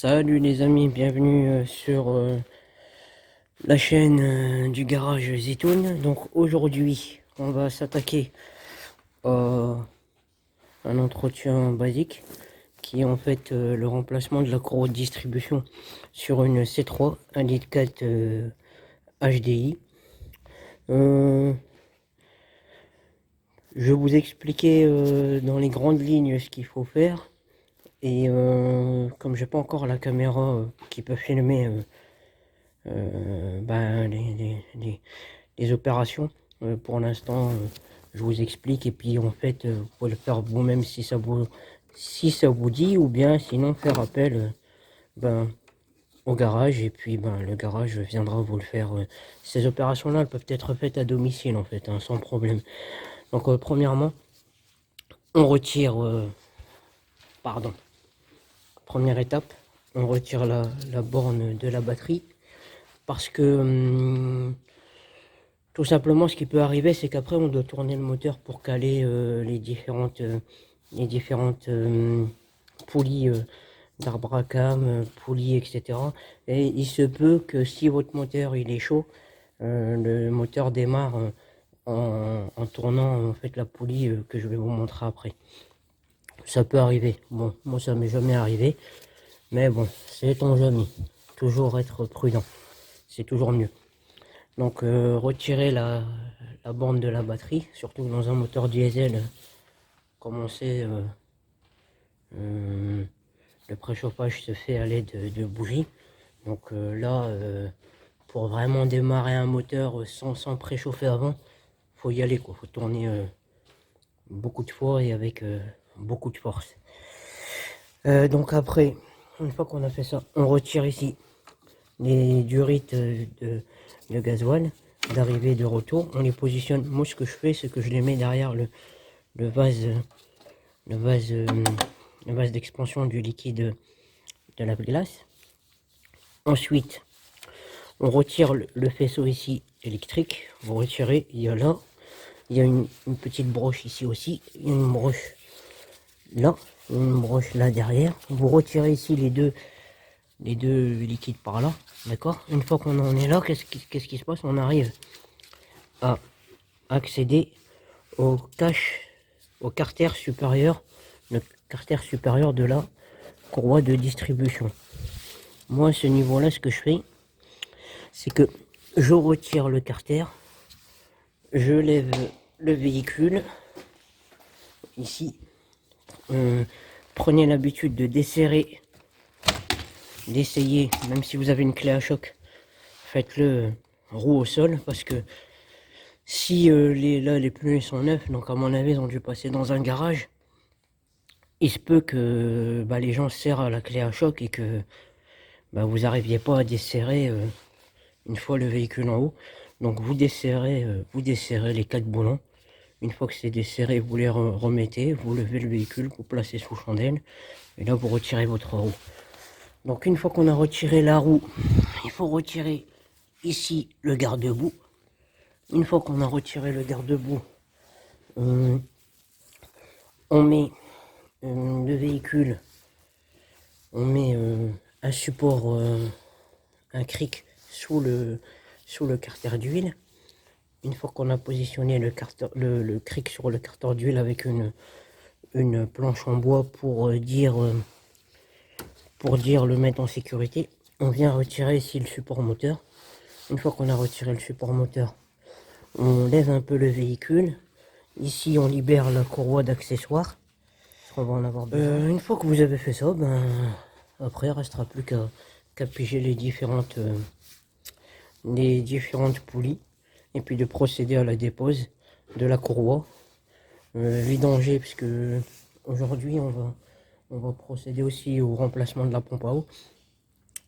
Salut les amis, bienvenue sur la chaîne du garage Zitoun. Donc aujourd'hui, on va s'attaquer à un entretien basique qui est en fait le remplacement de la courroie de distribution sur une C3 1,4 litre HDI. Je vais vous expliquer dans les grandes lignes ce qu'il faut faire. Et comme j'ai pas encore la caméra qui peut filmer ben, les opérations, pour l'instant je vous explique et puis en fait vous pouvez le faire vous-même si ça vous dit, ou bien sinon faire appel ben, au garage, et puis ben, le garage viendra vous le faire. Ces opérations là elles peuvent être faites à domicile en fait, hein, sans problème. Donc premièrement on retire pardon première étape, on retire la borne de la batterie, parce que tout simplement ce qui peut arriver, c'est qu'après on doit tourner le moteur pour caler les différentes poulies d'arbre à cam, poulies, etc. Et il se peut que si votre moteur il est chaud, le moteur démarre en tournant en fait la poulie que je vais vous montrer après. Ça peut arriver. Bon, moi ça m'est jamais arrivé, mais bon, c'est-on jamais. Toujours être prudent, c'est toujours mieux. Donc retirer la borne de la batterie, surtout dans un moteur diesel, comme on sait, le préchauffage se fait à l'aide de bougies. Donc là, pour vraiment démarrer un moteur sans préchauffer avant, faut y aller quoi. Faut tourner beaucoup de fois et avec beaucoup de force. Donc après, une fois qu'on a fait ça, on retire ici les durites de gasoil d'arrivée et de retour. On les positionne. Moi ce que je fais, c'est que je les mets derrière le vase le vase d'expansion du liquide de la glace. Ensuite on retire le faisceau ici électrique. Vous retirez, il y a là, il y a une petite broche ici aussi, il y a une broche là, une broche là derrière. Vous retirez ici les deux liquides par là, d'accord. Une fois qu'on en est là, qu'est-ce qui se passe? On arrive à accéder au carter supérieur, le carter supérieur de la courroie de distribution. Moi à ce niveau là, ce que je fais, c'est que je retire le carter, je lève le véhicule ici. Prenez l'habitude de desserrer, d'essayer, même si vous avez une clé à choc, faites-le roue au sol, parce que si les pneus sont neufs, donc à mon avis ils ont dû passer dans un garage, il se peut que les gens serrent à la clé à choc et que vous n'arriviez pas à desserrer une fois le véhicule en haut. Donc vous desserrez les 4 boulons. Une fois que c'est desserré, vous les remettez, vous levez le véhicule, vous placez sous chandelle, et là vous retirez votre roue. Donc une fois qu'on a retiré la roue, il faut retirer ici le garde-boue. Une fois qu'on a retiré le garde-boue, on met le véhicule, on met un support, un cric sous le carter d'huile. Une fois qu'on a positionné le cric sur le carter d'huile avec une planche en bois pour dire le mettre en sécurité, on vient retirer ici le support moteur. Une fois qu'on a retiré le support moteur, on lève un peu le véhicule. Ici on libère la courroie d'accessoires, on va en avoir besoin. Une fois que vous avez fait ça, après il ne restera plus qu'à piger les différentes poulies, et puis de procéder à la dépose de la courroie, vidanger, puisque aujourd'hui on va procéder aussi au remplacement de la pompe à eau.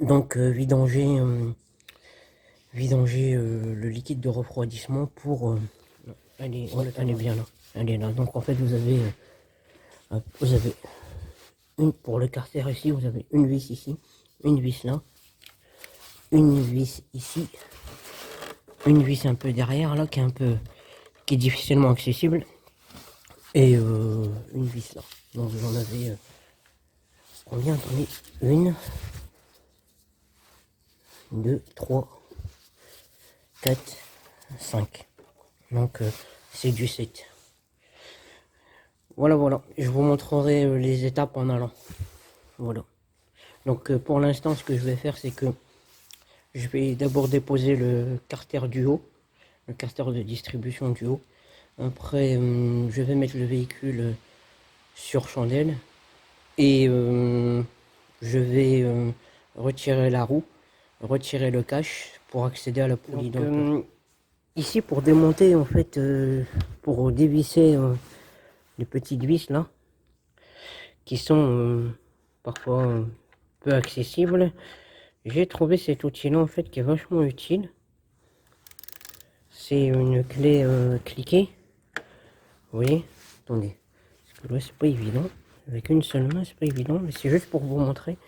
Donc vidanger le liquide de refroidissement pour aller bien là. Elle là. Donc en fait vous avez une pour le carter ici, vous avez une vis ici, une vis là, une vis ici, une vis un peu derrière là qui est difficilement accessible, et une vis là. Donc j'en avais combien? Attendez, une, 2, 3, 4, 5. Donc c'est du 7. Voilà, voilà. Je vous montrerai les étapes en allant. Voilà. Donc pour l'instant, ce que je vais faire, c'est que je vais d'abord déposer le carter du haut, le carter de distribution du haut. Après, je vais mettre le véhicule sur chandelle et je vais retirer la roue, retirer le cache pour accéder à la poulie. Donc, ici, pour démonter, en fait, pour dévisser les petites vis là, qui sont parfois peu accessibles, j'ai trouvé cet outil-là en fait qui est vachement utile. C'est une clé cliquée. Vous voyez, attendez, parce que là c'est pas évident. Avec une seule main, c'est pas évident, mais c'est juste pour vous montrer.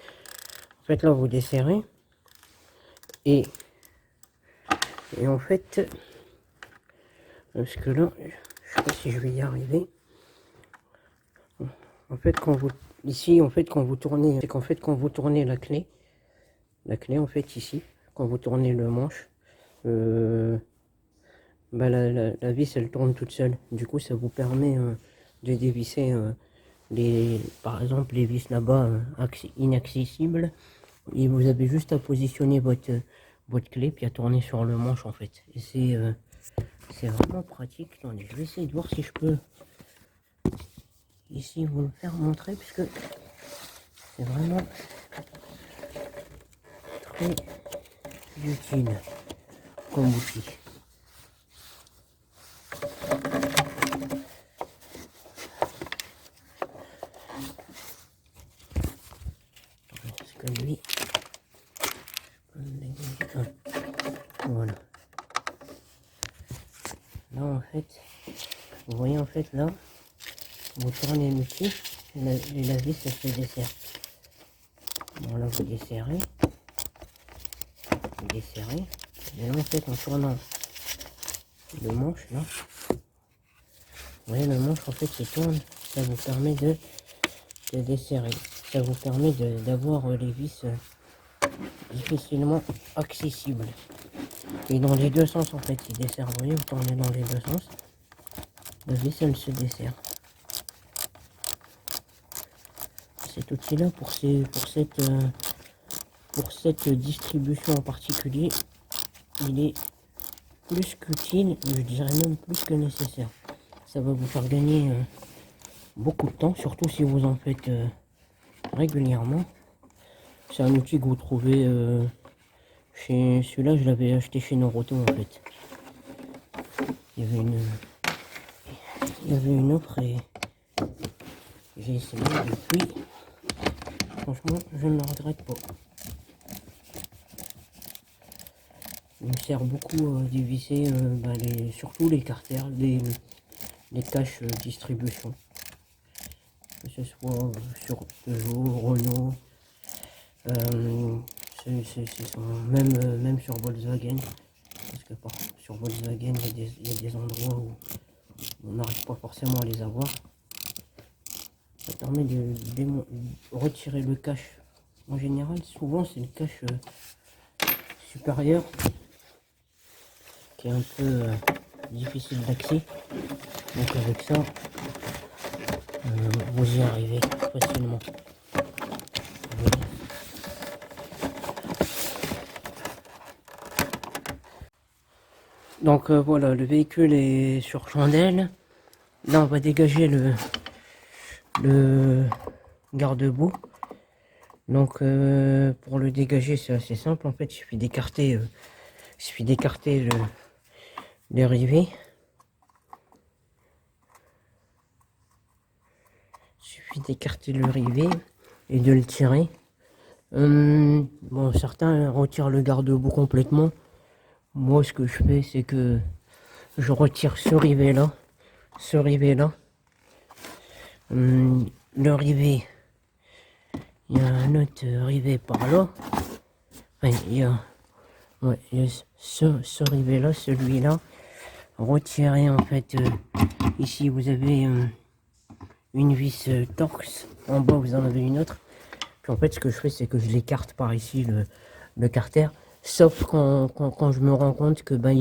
En fait, là, vous desserrez. Et en fait, parce que là, je sais pas si je vais y arriver. En fait, quand vous, ici, en fait, quand vous tournez, c'est qu'en fait, quand vous tournez la clé, en fait, ici, quand vous tournez le manche, bah, la vis, elle tourne toute seule. Du coup, ça vous permet de dévisser par exemple, les vis là-bas inaccessibles. Et vous avez juste à positionner votre clé, puis à tourner sur le manche, en fait. Et c'est vraiment pratique. Attendez, je vais essayer de voir si je peux ici vous le faire montrer, puisque c'est vraiment très utile comme outil. Parce que lui, voilà. Là, en fait, vous voyez, en fait, là, vous tournez l'outil et la vis, elle se dessert. Bon, là, vous desserrez. Vous desserrez. Et là, en fait, en tournant le manche, là, vous voyez, le manche, en fait, il tourne. Ça vous permet de desserrer. Ça vous permet d'avoir les vis difficilement accessibles. Et dans les deux sens, en fait, il dessert. Vous voyez, vous tournez dans les deux sens. La vis, elle se dessert. Cet outil-là, pour cette distribution en particulier, il est plus qu'utile, je dirais même plus que nécessaire. Ça va vous faire gagner beaucoup de temps, surtout si vous en faites régulièrement. C'est un outil que vous trouvez chez celui-là, je l'avais acheté chez Noroto en fait. Il y avait une offre et j'ai essayé depuis. Franchement, je ne le regrette pas. Il me sert beaucoup à dévisser surtout les carters, les caches distribution. Que ce soit sur Peugeot, Renault, même sur Volkswagen. Parce que sur Volkswagen, il y a des endroits où on n'arrive pas forcément à les avoir. Ça permet de retirer le cache. En général, souvent c'est le cache supérieur qui est un peu difficile d'accès. Donc avec ça, vous y arrivez facilement. Donc voilà, le véhicule est sur chandelle. Là, on va dégager le garde-boue. Donc pour le dégager, c'est assez simple. En fait, il suffit d'écarter les rivets. Il suffit d'écarter le rivet et de le tirer. Bon, certains retirent le garde-boue complètement. Moi, ce que je fais, c'est que je retire ce rivet-là. Le rivet, il y a un autre rivet par là. Enfin, il y a ce rivet-là, celui-là. Retirez en fait, ici vous avez une vis torx. En bas, vous en avez une autre. Puis en fait, ce que je fais, c'est que je l'écarte par ici, le carter. Sauf quand je me rends compte que ben,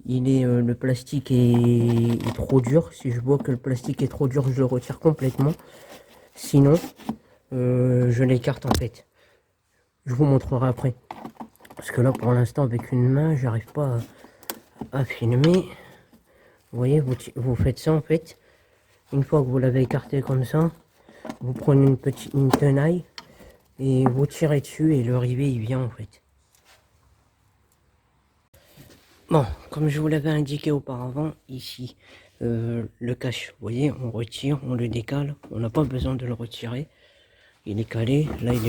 le plastique est trop dur. Si je vois que le plastique est trop dur, je le retire complètement. Sinon, je l'écarte en fait. Je vous montrerai après. Parce que là, pour l'instant, avec une main, j'arrive pas à filmer. Vous voyez, vous faites ça en fait. Une fois que vous l'avez écarté comme ça, vous prenez une tenaille et vous tirez dessus et le rivet il vient en fait. Bon, comme je vous l'avais indiqué auparavant, ici, le cache, vous voyez, on retire, on le décale, on n'a pas besoin de le retirer. Il est calé, là il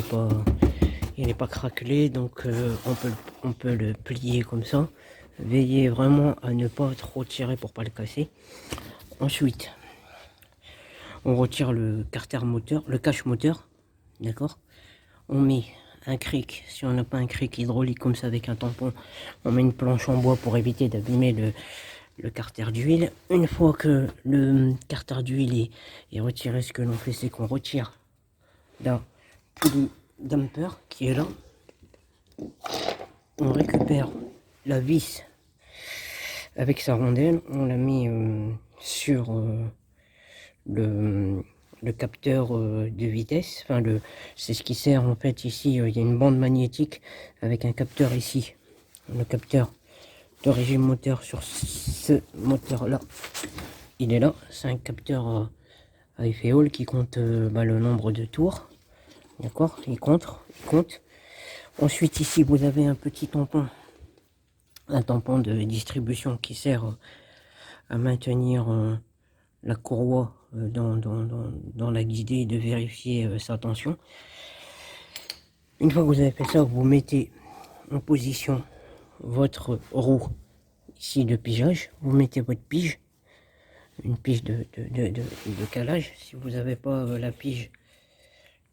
n'est pas craquelé, donc on peut le plier comme ça. Veillez vraiment à ne pas trop tirer pour pas le casser. Ensuite, on retire le carter moteur, le cache moteur, d'accord. On met un cric, si on n'a pas un cric hydraulique comme ça avec un tampon, on met une planche en bois pour éviter d'abîmer le carter d'huile. Une fois que le carter d'huile est retiré, ce que l'on fait, c'est qu'on retire la poulie damper qui est là. On récupère la vis avec sa rondelle, on la met sur le capteur de vitesse. Enfin, c'est ce qui sert en fait ici. Il y a une bande magnétique avec un capteur ici. Le capteur de régime moteur sur ce moteur là, il est là. C'est un capteur à effet Hall qui compte le nombre de tours. D'accord, il compte. Ensuite ici vous avez un petit tampon, un tampon de distribution qui sert à maintenir la courroie dans la guidée et de vérifier sa tension. Une fois que vous avez fait ça, vous mettez en position votre roue ici de pigeage. Vous mettez votre pige, une pige de calage. Si vous n'avez pas la pige,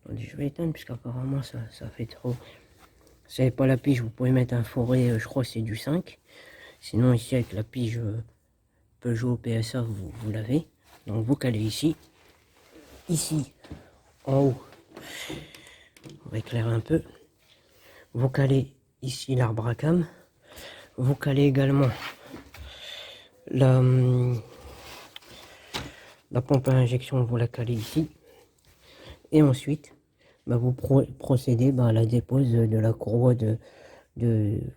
attendez, je vais éteindre puisqu'apparemment ça fait trop. Si vous n'avez pas la pige, vous pouvez mettre un forêt, je crois que c'est du 5. Sinon ici avec la pige Peugeot PSA, vous l'avez. Donc vous calez ici. Ici, en haut, on va éclairer un peu. Vous calez ici l'arbre à cam. Vous calez également la pompe à injection, vous la calez ici. Et ensuite, vous procédez à la dépose de la courroie de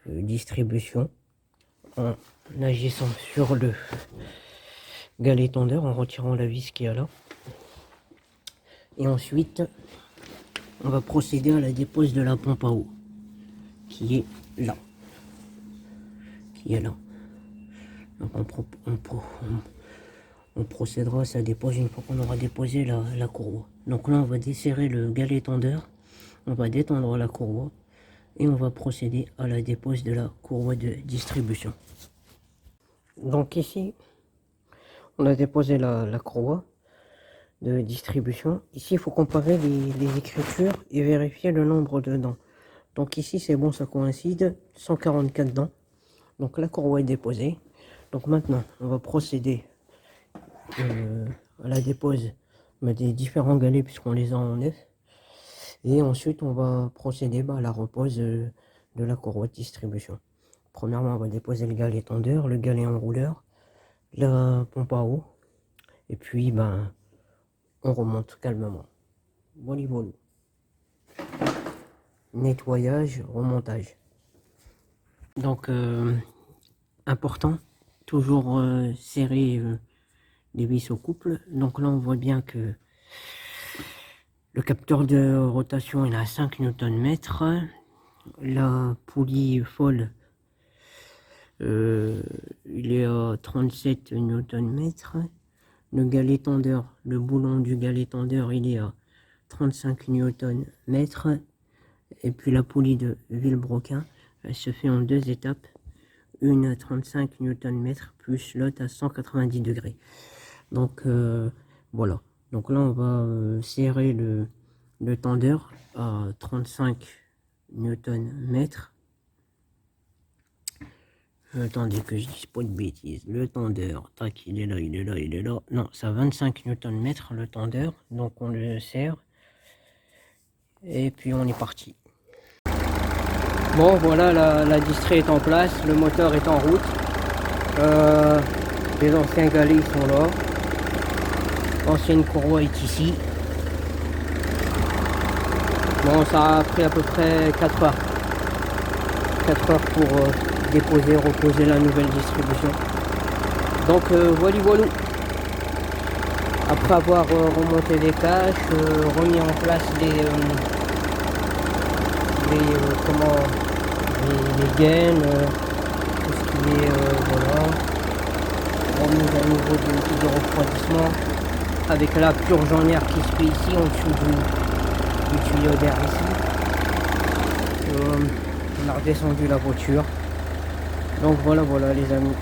distribution en agissant sur le galet tendeur, en retirant la vis qui est là. Et ensuite, on va procéder à la dépose de la pompe à eau qui est là. Donc on procédera à sa dépose une fois qu'on aura déposé la courroie. Donc là on va desserrer le galet tendeur, on va détendre la courroie et on va procéder à la dépose de la courroie de distribution. Donc ici on a déposé la courroie de distribution. Ici il faut comparer les écritures et vérifier le nombre de dents. Donc ici c'est bon, ça coïncide, 144 dents. Donc la courroie est déposée. Donc maintenant on va procéder à la dépose des différents galets puisqu'on les a en neuf. Et ensuite on va procéder à la repose de la courroie de distribution. Premièrement on va déposer le galet tendeur, le galet enrouleur, la pompe à eau. Et puis on remonte calmement. Voilà. Nettoyage, remontage. Donc important, toujours serrer les vis au couple. Donc là on voit bien que le capteur de rotation il a 5 Nm. La poulie folle il est à 37 Nm. Le galet tendeur, le boulon du galet tendeur il est à 35 Nm. Et puis la poulie de Villebroquin, elle se fait en deux étapes. Une à 35 Nm plus l'autre à 190 degrés. Donc voilà. Donc là on va serrer le tendeur à 35 Nm. Attendez que je dise pas de bêtises. Le tendeur, tac, il est là. Non, c'est à 25 Nm le tendeur. Donc on le serre. Et puis on est parti. Bon voilà, la distrie est en place, le moteur est en route. Les anciens galets ils sont là. L'ancienne courroie est ici. Bon, ça a pris à peu près 4 heures. 4 heures pour déposer, reposer la nouvelle distribution. Donc voilà. Après avoir remonté les caches, remis en place les gaines, tout ce qui est voilà, remise à niveau de refroidissement avec la purge en air qui se fait ici en dessous du tuyau d'air ici. On a redescendu la voiture. Donc voilà les amis.